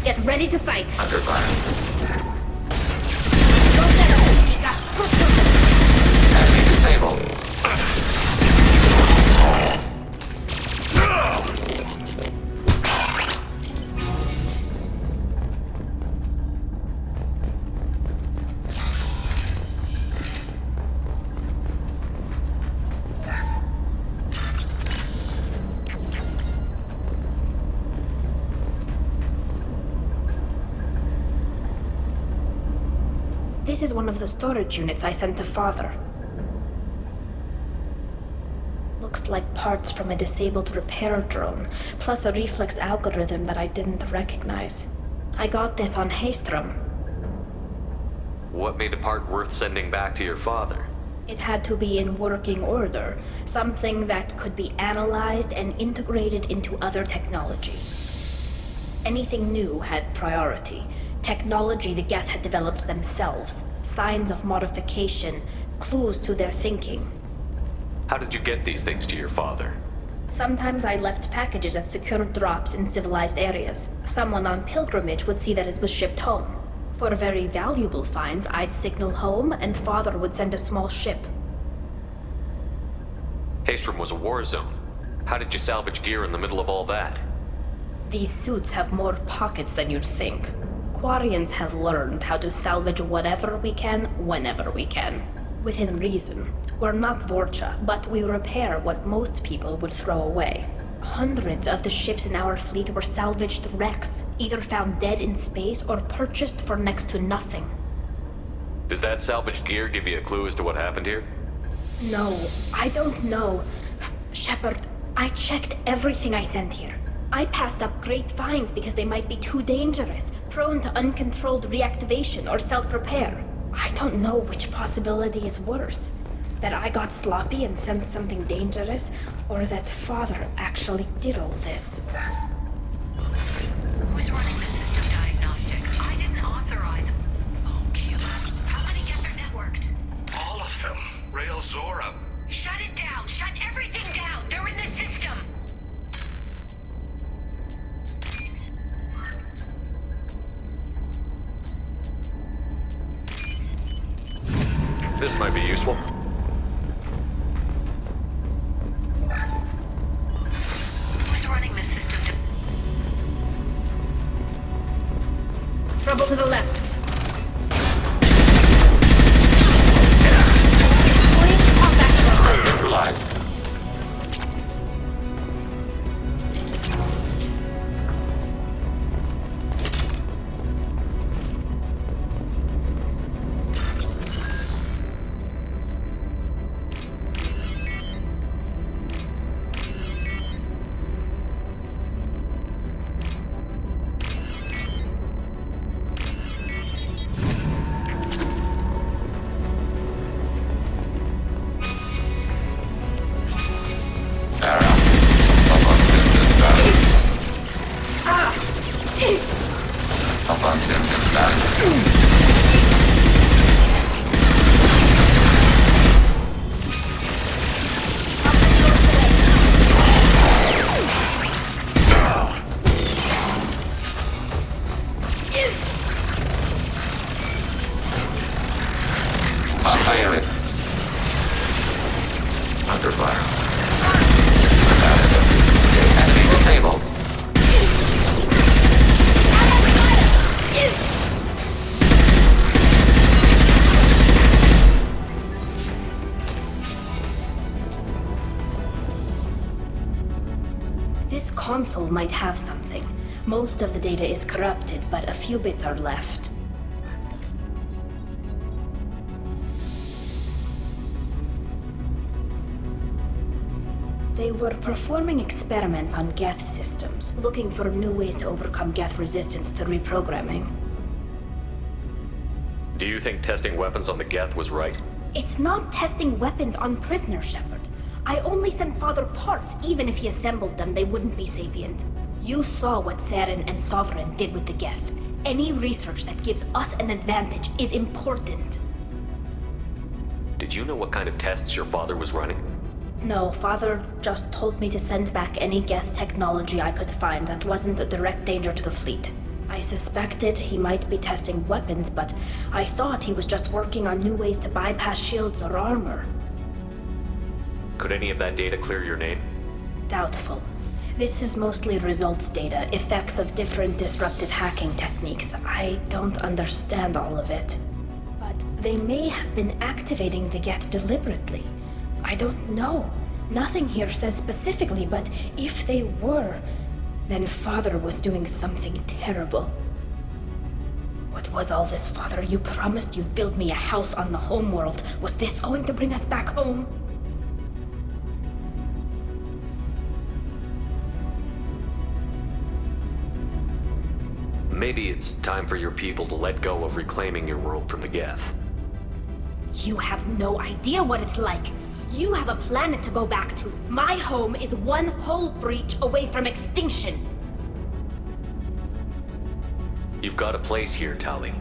Get ready to fight. Under fire. Enemy disabled. This is one of the storage units I sent to Father. Looks like parts from a disabled repair drone, plus a reflex algorithm that I didn't recognize. I got this on Haystrom. What made a part worth sending back to your father? It had to be in working order, something that could be analyzed and integrated into other technology. Anything new had priority. Technology the Geth had developed themselves, signs of modification, clues to their thinking. How did you get these things to your father? Sometimes I left packages at secure drops in civilized areas. Someone on pilgrimage would see that it was shipped home. For very valuable finds, I'd signal home and Father would send a small ship. Haystrom was a war zone. How did you salvage gear in the middle of all that? These suits have more pockets than you'd think. Quarians have learned how to salvage whatever we can, whenever we can. Within reason. We're not Vorcha, but we repair what most people would throw away. Hundreds of the ships in our fleet were salvaged wrecks, either found dead in space or purchased for next to nothing. Does that salvaged gear give you a clue as to what happened here? No, I don't know. Shepard, I checked everything I sent here. I passed up great finds because they might be too dangerous, prone to uncontrolled reactivation or self-repair. I don't know which possibility is worse. That I got sloppy and sent something dangerous, or that Father actually did all this. Who's running the system diagnostic? I didn't authorize. Oh, killer. How many Geth are networked? All of them. Rail Zora. Shut it down! Shut everything down! They're in the system! This might be useful. Who's running the system? Trouble to the left. Please come back to the Neutralized. Firing. Under fire. Enemy disabled. This console might have something. Most of the data is corrupted, but a few bits are left. They were performing experiments on Geth systems, looking for new ways to overcome Geth resistance to reprogramming. Do you think testing weapons on the Geth was right? It's not testing weapons on prisoners, Shepard. I only sent Father parts. Even if he assembled them, they wouldn't be sapient. You saw what Saren and Sovereign did with the Geth. Any research that gives us an advantage is important. Did you know what kind of tests your father was running? No, Father just told me to send back any Geth technology I could find that wasn't a direct danger to the fleet. I suspected he might be testing weapons, but I thought he was just working on new ways to bypass shields or armor. Could any of that data clear your name? Doubtful. This is mostly results data, effects of different disruptive hacking techniques. I don't understand all of it. But they may have been activating the Geth deliberately. I don't know. Nothing here says specifically, but if they were, then Father was doing something terrible. What was all this, Father? You promised you'd build me a house on the homeworld. Was this going to bring us back home? Maybe it's time for your people to let go of reclaiming your world from the Geth. You have no idea what it's like. You have a planet to go back to. My home is one hull breach away from extinction. You've got a place here, Tali.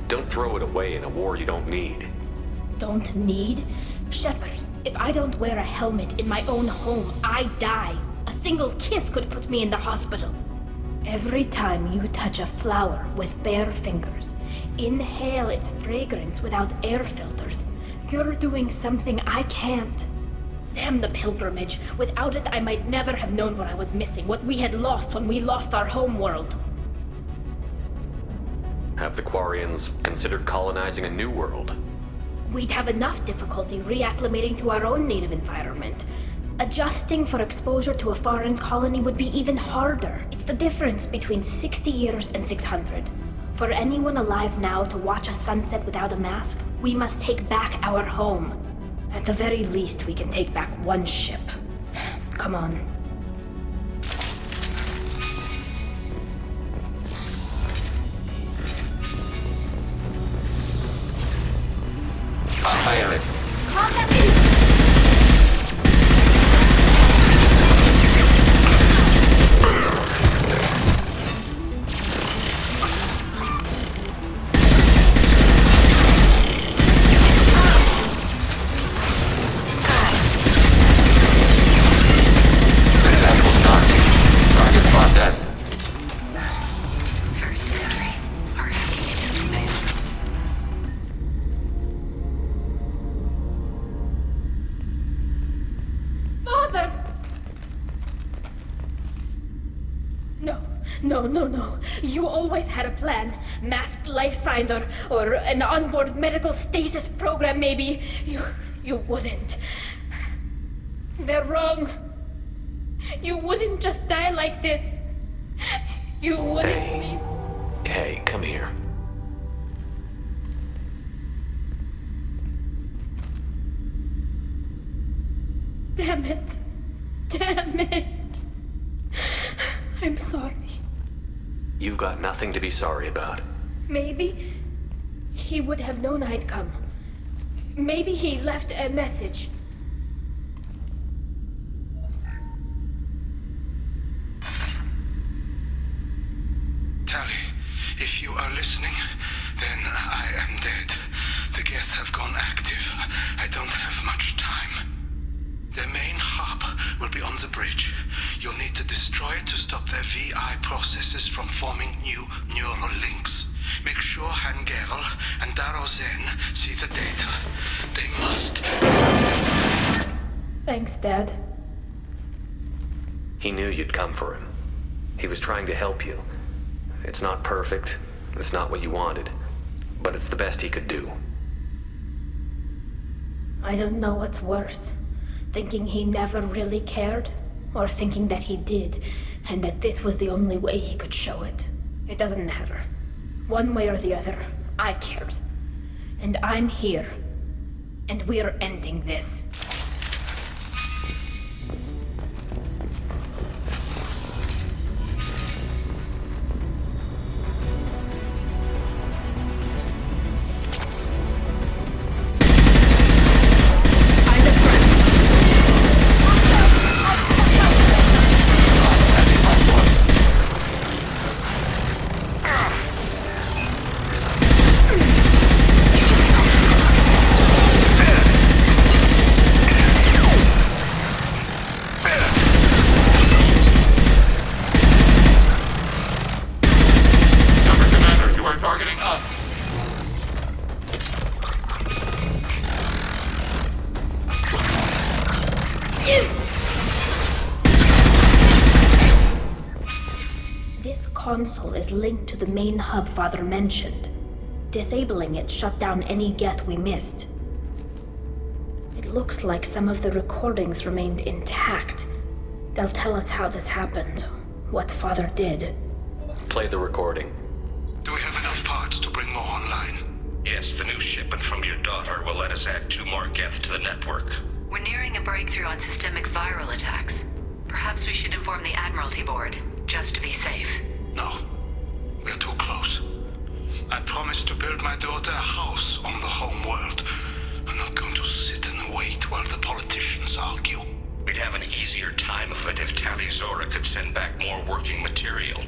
Don't throw it away in a war you don't need. Don't need? Shepard, if I don't wear a helmet in my own home, I die. A single kiss could put me in the hospital. Every time you touch a flower with bare fingers, inhale its fragrance without air filters, you're doing something I can't. Damn the pilgrimage. Without it, I might never have known what I was missing, what we had lost when we lost our homeworld. Have the Quarians considered colonizing a new world? We'd have enough difficulty reacclimating to our own native environment. Adjusting for exposure to a foreign colony would be even harder. It's the difference between 60 years and 600. For anyone alive now to watch a sunset without a mask, we must take back our home. At the very least, we can take back one ship. Come on. Fire it. Successful start. Target processed. First entry. Our hacking agents failed. Father! No. You always had a plan. Masked life signs or an onboard medical stasis program, maybe. You wouldn't. They're wrong. You wouldn't just die like this. You wouldn't leave. Hey, come here. Damn it. I'm sorry. You've got nothing to be sorry about. Maybe he would have known I'd come. Maybe he left a message. Tali, if you are listening, then I am dead. The Geth have gone active. I don't have much time. Their main hub will be on the bridge. You'll need to destroy it to stop their VI processes from forming new neural links. Make sure Hangerl and Darozen see the data. They must. Thanks, Dad. He knew you'd come for him. He was trying to help you. It's not perfect. It's not what you wanted. But it's the best he could do. I don't know what's worse. Thinking he never really cared, or thinking that he did, and that this was the only way he could show it. It doesn't matter. One way or the other, I cared. And I'm here. And we're ending this. This console is linked to the main hub Father mentioned. Disabling it shut down any Geth we missed. It looks like some of the recordings remained intact. They'll tell us how this happened, what Father did. Play the recording. Do we have enough parts to bring more online? Yes, the new shipment from your daughter will let us add 2 more Geth to the network. We're nearing a breakthrough on systemic viral attacks. Perhaps we should inform the Admiralty Board, just to be safe. No. We're too close. I promised to build my daughter a house on the home world. I'm not going to sit and wait while the politicians argue. We'd have an easier time of it if Tali Zora could send back more working material.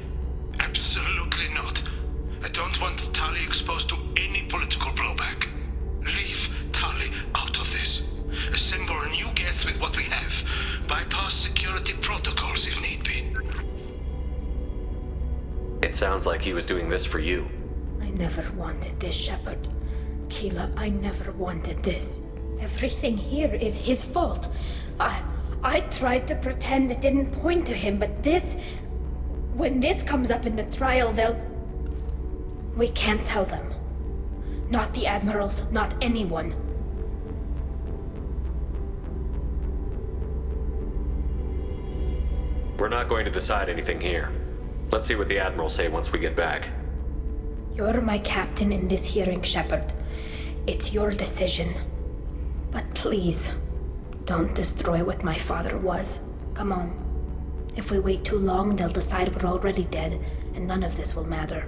Absolutely not. I don't want Tali exposed to any political blowback. Leave Tali out of this. Assemble new Geth with what we have. Bypass security protocols if need be. It sounds like he was doing this for you. I never wanted this, Shepard. Keela, I never wanted this. Everything here is his fault. I tried to pretend it didn't point to him, but this... When this comes up in the trial, they'll... We can't tell them. Not the Admirals, not anyone. We're not going to decide anything here. Let's see what the Admirals say once we get back. You're my captain in this hearing, Shepard. It's your decision. But please, don't destroy what my father was. Come on. If we wait too long, they'll decide we're already dead, and none of this will matter.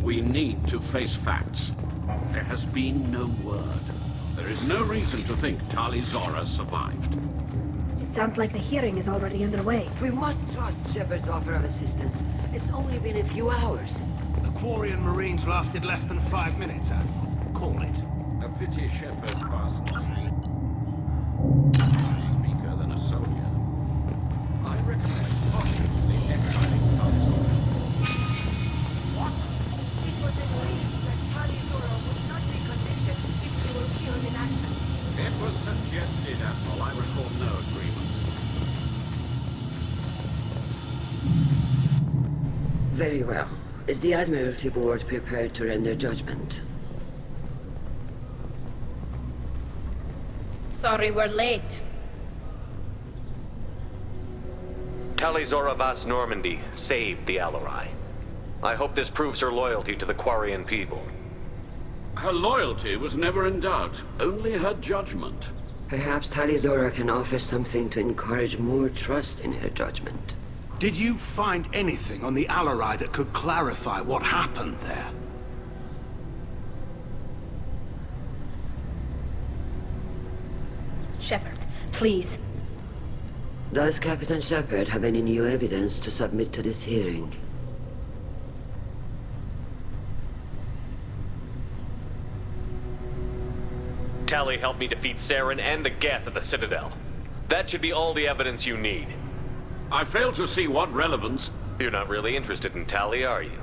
We need to face facts. There has been no word. There is no reason to think Tali Zora survived. It sounds like the hearing is already underway. We must trust Shepard's offer of assistance. It's only been a few hours. The Quarian Marines lasted less than 5 minutes, call it. A pity Shepard passed. Speaker than a soldier. I recommend cautiously exiling Tali Zora. What? It was agreed that Tali Zora would not be convicted if she were killed in action. It was suggested, Admiral. I recall no agreement. Very well. Is the Admiralty Board prepared to render judgment? Sorry we're late. Tali Zora Vas Normandy saved the Alarai. I hope this proves her loyalty to the Quarian people. Her loyalty was never in doubt, only her judgment. Perhaps Tali Zora can offer something to encourage more trust in her judgment. Did you find anything on the Alarai that could clarify what happened there? Shepard, please. Does Captain Shepard have any new evidence to submit to this hearing? Tali helped me defeat Saren and the Geth at the Citadel. That should be all the evidence you need. I fail to see what relevance... You're not really interested in Tali, are you?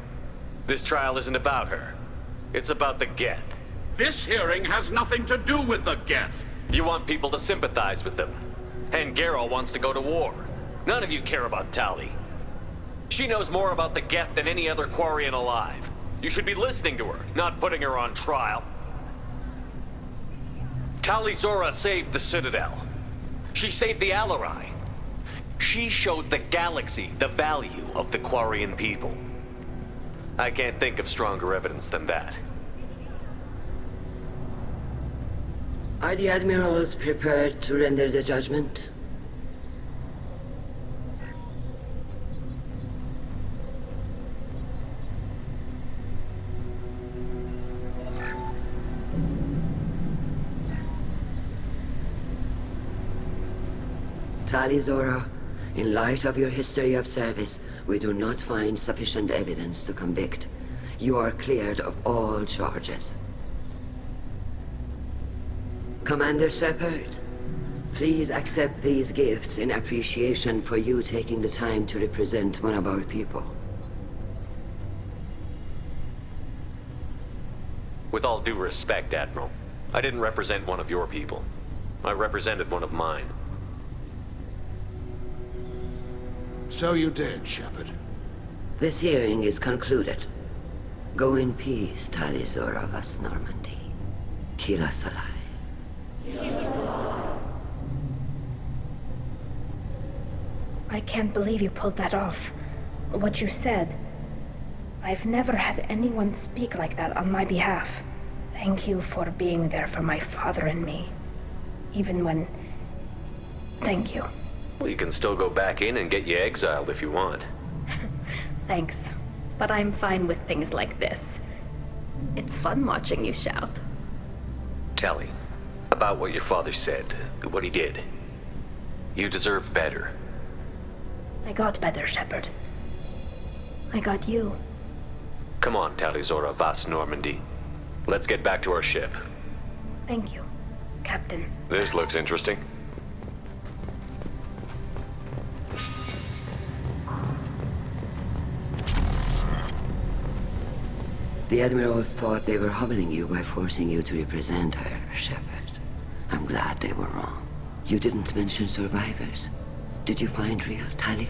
This trial isn't about her. It's about the Geth. This hearing has nothing to do with the Geth. You want people to sympathize with them. And Garrow wants to go to war. None of you care about Tali. She knows more about the Geth than any other Quarian alive. You should be listening to her, not putting her on trial. Tali Zora saved the Citadel. She saved the Alarai. She showed the galaxy the value of the Quarian people. I can't think of stronger evidence than that. Are the Admirals prepared to render the judgment? Tali Zora, in light of your history of service, we do not find sufficient evidence to convict. You are cleared of all charges. Commander Shepard, please accept these gifts in appreciation for you taking the time to represent one of our people. With all due respect, Admiral, I didn't represent one of your people. I represented one of mine. So you did, Shepard. This hearing is concluded. Go in peace, Tali Zora vas Normandy. Kila Salai. I can't believe you pulled that off. What you said. I've never had anyone speak like that on my behalf. Thank you for being there for my father and me. Even when... Thank you. Well, you can still go back in and get you exiled if you want. Thanks. But I'm fine with things like this. It's fun watching you shout. Tali, about what your father said, what he did. You deserve better. I got better, Shepard. I got you. Come on, Tali Zora vas Normandy. Let's get back to our ship. Thank you, Captain. This looks interesting. The Admirals thought they were humbling you by forcing you to represent her, Shepard. I'm glad they were wrong. You didn't mention survivors. Did you find real Tali?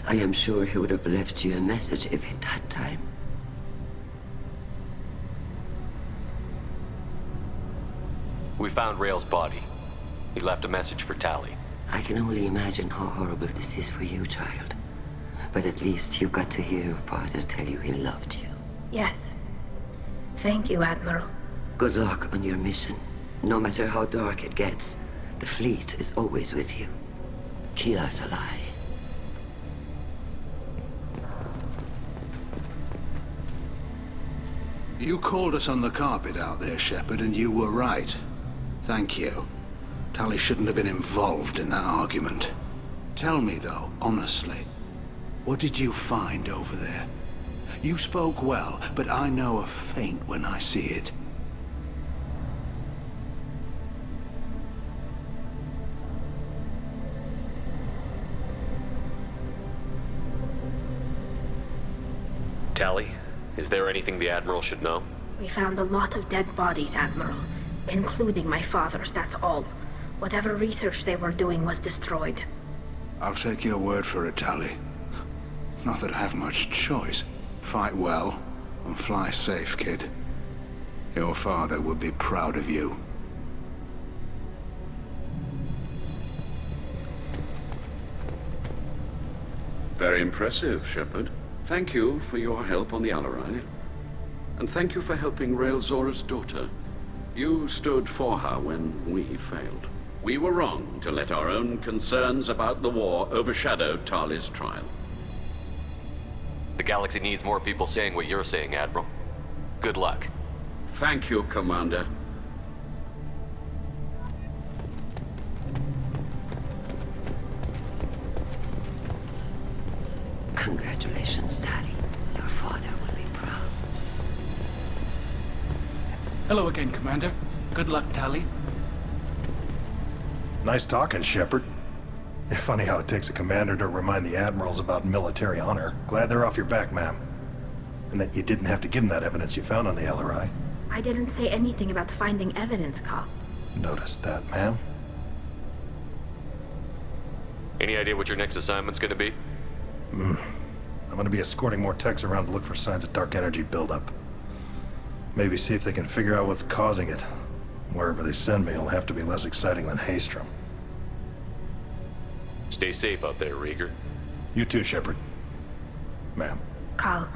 I am sure he would have left you a message if he'd had time. We found Rail's body. He left a message for Tali. I can only imagine how horrible this is for you, child. But at least you got to hear your father tell you he loved you. Yes. Thank you, Admiral. Good luck on your mission. No matter how dark it gets, the fleet is always with you. Kila Salai. You called us on the carpet out there, Shepard, and you were right. Thank you. Tali shouldn't have been involved in that argument. Tell me, though, honestly, what did you find over there? You spoke well, but I know a feint when I see it. Tali, is there anything the Admiral should know? We found a lot of dead bodies, Admiral. Including my father's, that's all. Whatever research they were doing was destroyed. I'll take your word for it, Tali. Not that I have much choice. Fight well, and fly safe, kid. Your father would be proud of you. Very impressive, Shepard. Thank you for your help on the Alarai. And thank you for helping Rail Zora's daughter. You stood for her when we failed. We were wrong to let our own concerns about the war overshadow Tali's trial. The galaxy needs more people saying what you're saying, Admiral. Good luck. Thank you, Commander. Congratulations, Tali. Your father will be proud. Hello again, Commander. Good luck, Tali. Nice talking, Shepard. Funny how it takes a commander to remind the admirals about military honor. Glad they're off your back, ma'am. And that you didn't have to give them that evidence you found on the LRI. I didn't say anything about finding evidence, Carl. Noticed that, ma'am. Any idea what your next assignment's gonna be? I'm gonna be escorting more techs around to look for signs of dark energy buildup. Maybe see if they can figure out what's causing it. Wherever they send me, it'll have to be less exciting than Haystrom. Stay safe out there, Rieger. You too, Shepard. Ma'am. Carl,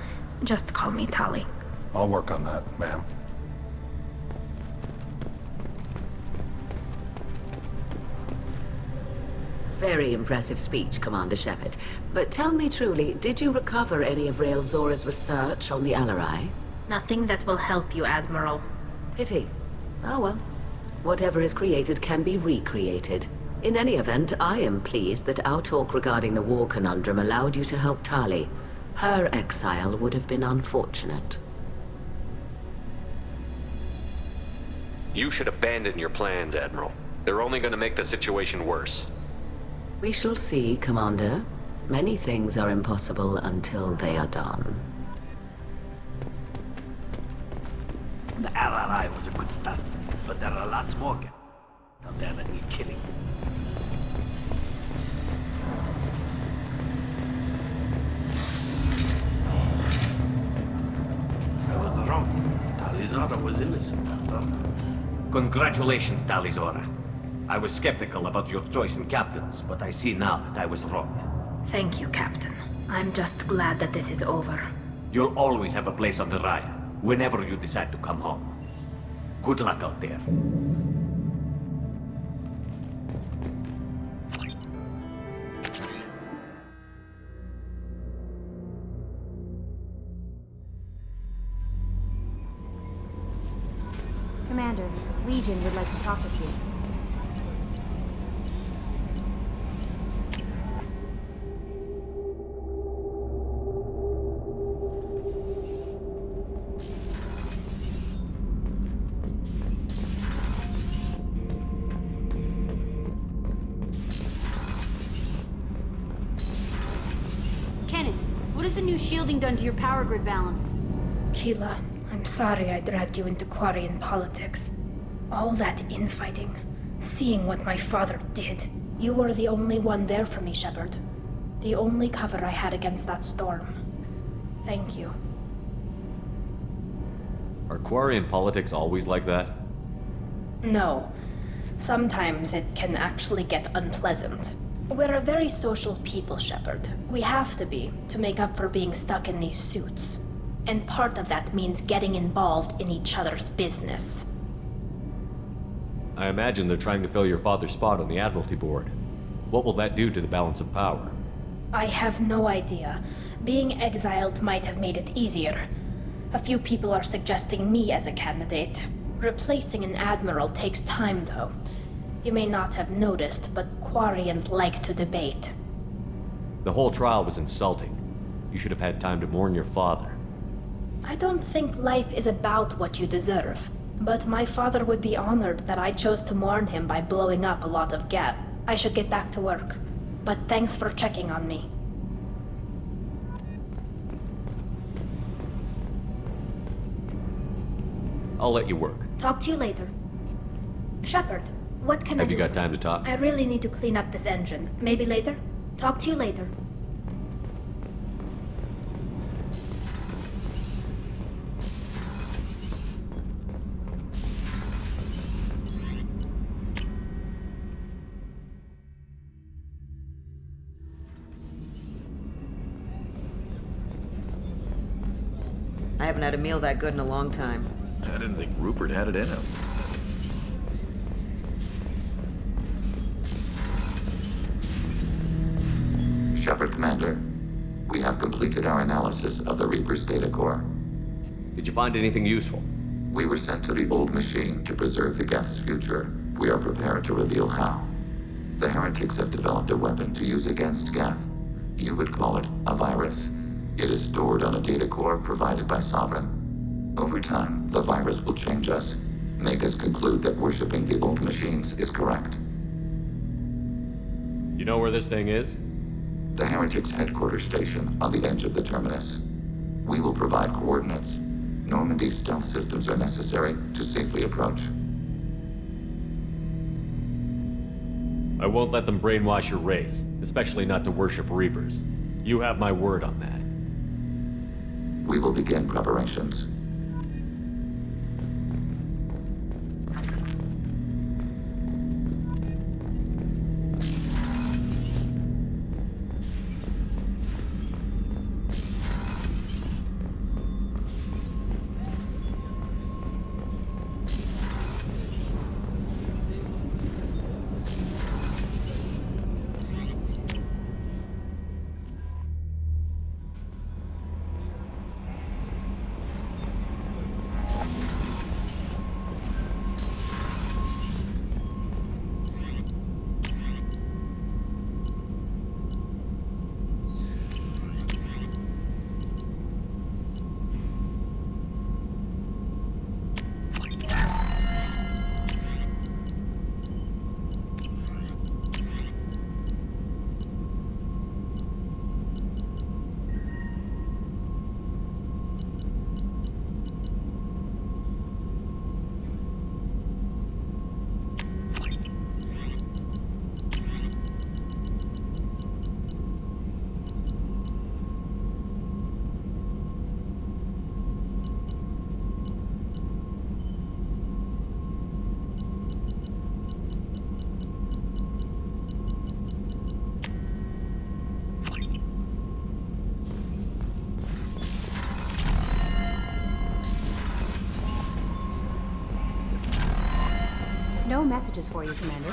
just call me Tali. I'll work on that, ma'am. Very impressive speech, Commander Shepard. But tell me truly, did you recover any of Rail Zora's research on the Alarai? Nothing that will help you, Admiral. Pity. Oh well. Whatever is created can be recreated. In any event, I am pleased that our talk regarding the war conundrum allowed you to help Tali. Her exile would have been unfortunate. You should abandon your plans, Admiral. They're only gonna make the situation worse. We shall see, Commander. Many things are impossible until they are done. The RRI was a good start, but there are lots more out there that need killing. I was wrong. Talizada was innocent. Congratulations, Talizora. I was skeptical about your choice in captains, but I see now that I was wrong. Thank you, Captain. I'm just glad that this is over. You'll always have a place on the Raya, whenever you decide to come home. Good luck out there. Commander, Legion would like to talk with you. Kenneth, what has the new shielding done to your power grid balance? Keela, I'm sorry I dragged you into Quarian politics. All that infighting, seeing what my father did. You were the only one there for me, Shepard. The only cover I had against that storm. Thank you. Are Quarian politics always like that? No. Sometimes it can actually get unpleasant. We're a very social people, Shepard. We have to be, to make up for being stuck in these suits. And part of that means getting involved in each other's business. I imagine they're trying to fill your father's spot on the Admiralty Board. What will that do to the balance of power? I have no idea. Being exiled might have made it easier. A few people are suggesting me as a candidate. Replacing an admiral takes time, though. You may not have noticed, but Quarians like to debate. The whole trial was insulting. You should have had time to mourn your father. I don't think life is about what you deserve. But my father would be honored that I chose to mourn him by blowing up a lot of gas. I should get back to work. But thanks for checking on me. I'll let you work. Talk to you later. Shepard, what can I do? Have you got time to talk? I really need to clean up this engine. Maybe later? Talk to you later. I haven't had a meal that good in a long time. I didn't think Rupert had it in him. Shepard, Commander. We have completed our analysis of the Reaper's data core. Did you find anything useful? We were sent to the old machine to preserve the Geth's future. We are prepared to reveal how. The heretics have developed a weapon to use against Geth. You would call it a virus. It is stored on a data core provided by Sovereign. Over time, the virus will change us, make us conclude that worshipping the old machines is correct. You know where this thing is? The heretics' headquarters station on the edge of the terminus. We will provide coordinates. Normandy's stealth systems are necessary to safely approach. I won't let them brainwash your race, especially not to worship Reapers. You have my word on that. We will begin preparations. messages for you, Commander.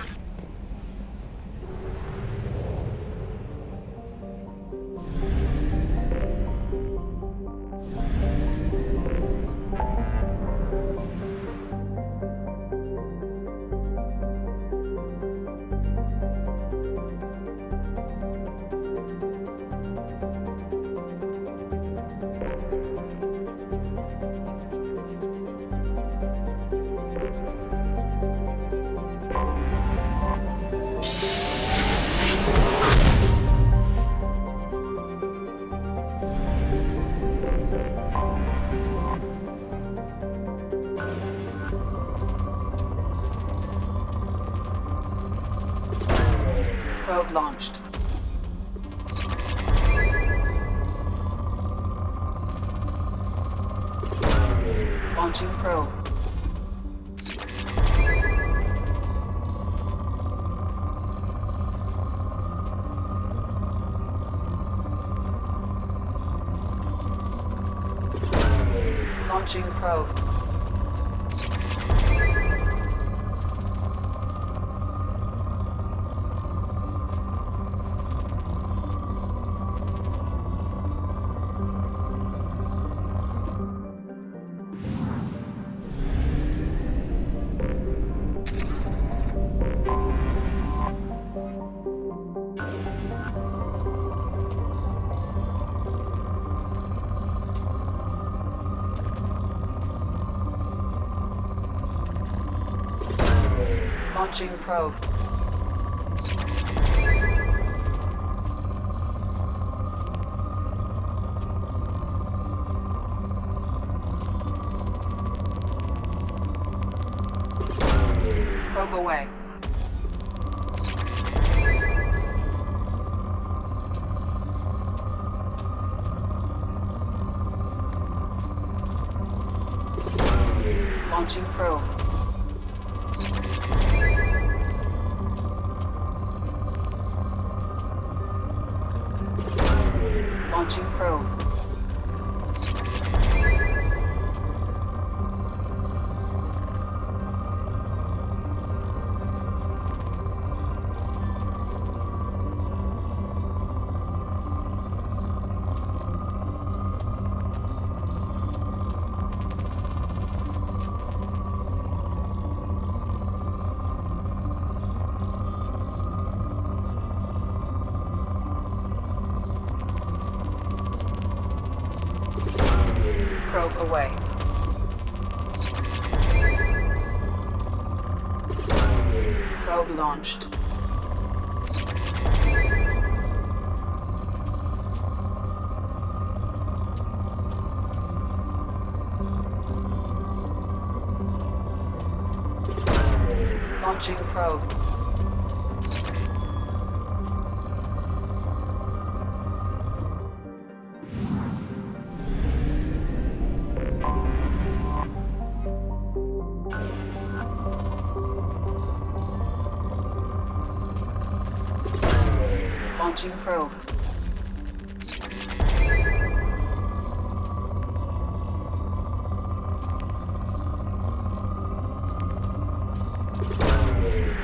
Probe launched. Launching probe. Launching probe. Launching probe. Probe away. Launching probe. Launching probe. Probe away. Probe launched. Launching probe. Launching probe.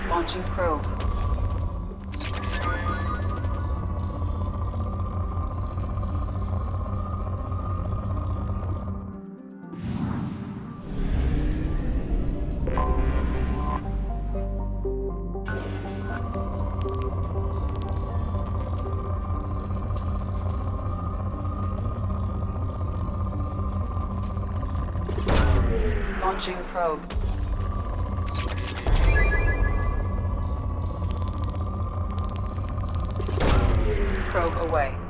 Launching probe. Launching probe. Probe away.